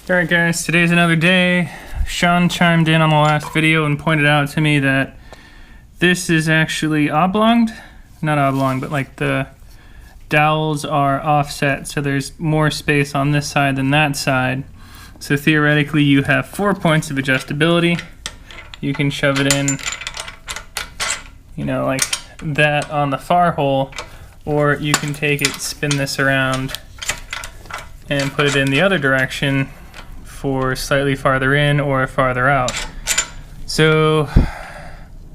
Alright guys, today's another day. Sean chimed in on the last video and pointed out to me that this is actually oblonged. Not oblong, but like the dowels are offset, so there's more space on this side than that side. So theoretically you have 4 points of adjustability. You can shove it in, you know, like that on the far hole, or you can take it, spin this around, and put it in the other direction for slightly farther in or farther out. So, I'm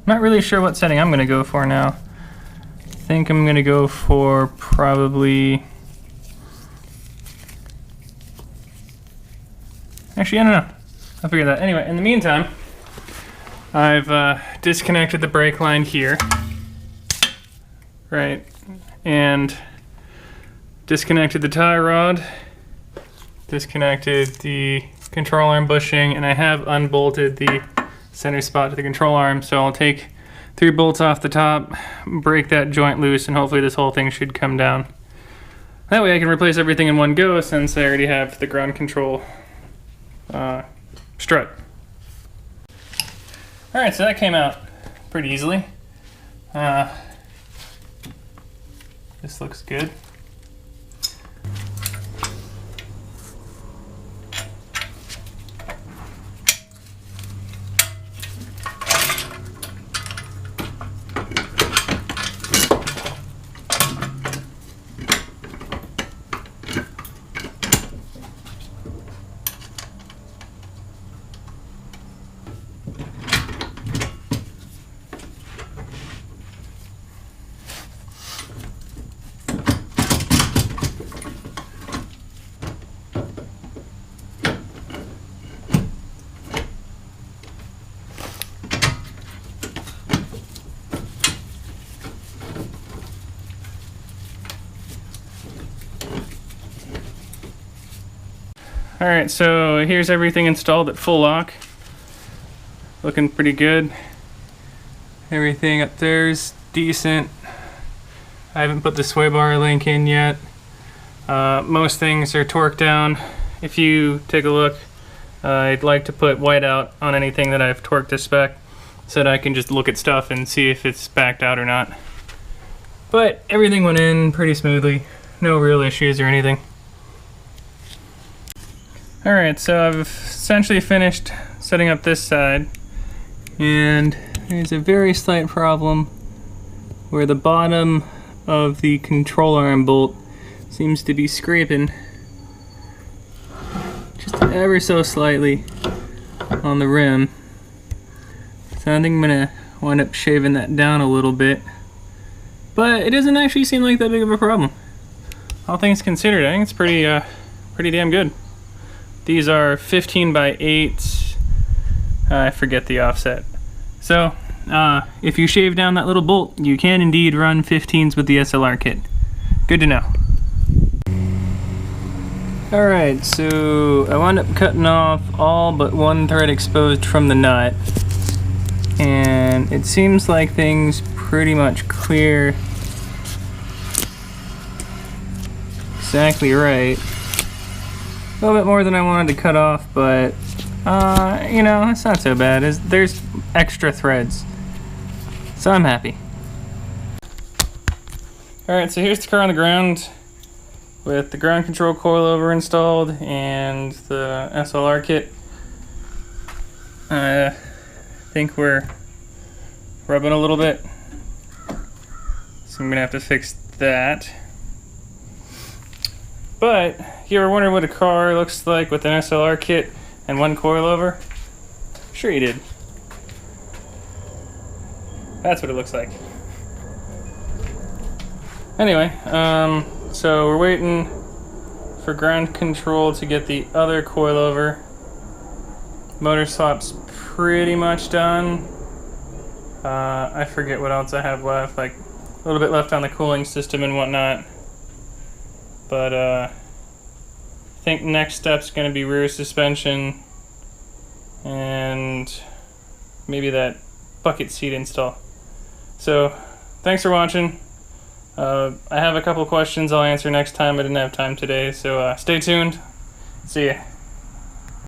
not really sure what setting I'm going to go for now. I think I'm going to go for probably... Actually, I don't know. I'll figure that out. Anyway, in the meantime, I've disconnected the brake line here. Right. And disconnected the tie rod. Disconnected the control arm bushing, and I have unbolted the center spot to the control arm, so I'll take 3 bolts off the top, break that joint loose, and hopefully this whole thing should come down. That way I can replace everything in one go, since I already have the ground control strut. Alright, so that came out pretty easily. This looks good. Alright, so here's everything installed at full lock. Looking pretty good. Everything up there's decent. I haven't put the sway bar link in yet. Most things are torqued down. If you take a look, I'd like to put whiteout on anything that I've torqued to spec so that I can just look at stuff and see if it's backed out or not. But everything went in pretty smoothly. No real issues or anything. Alright, so I've essentially finished setting up this side, and there's a very slight problem where the bottom of the control arm bolt seems to be scraping just ever so slightly on the rim. So I think I'm going to wind up shaving that down a little bit, but it doesn't actually seem like that big of a problem. All things considered, I think it's pretty damn good. These are 15 by 8, I forget the offset. So, if you shave down that little bolt, you can indeed run 15s with the SLR kit. Good to know. Alright, so I wound up cutting off all but one thread exposed from the nut. And it seems like things pretty much clear exactly right. A little bit more than I wanted to cut off, but you know, it's not so bad. There's extra threads, so I'm happy. Alright, so here's the car on the ground with the ground control coilover installed and the SLR kit. I think we're rubbing a little bit, so I'm gonna have to fix that. But if you ever wondered what a car looks like with an SLR kit and one coilover, sure you did. That's what it looks like. Anyway, so we're waiting for ground control to get the other coilover. Motor swap's pretty much done. I forget what else I have left, like a little bit left on the cooling system and whatnot. But I think next step's going to be rear suspension and maybe that bucket seat install. So thanks for watching. I have a couple questions I'll answer next time. I didn't have time today, so stay tuned. See ya.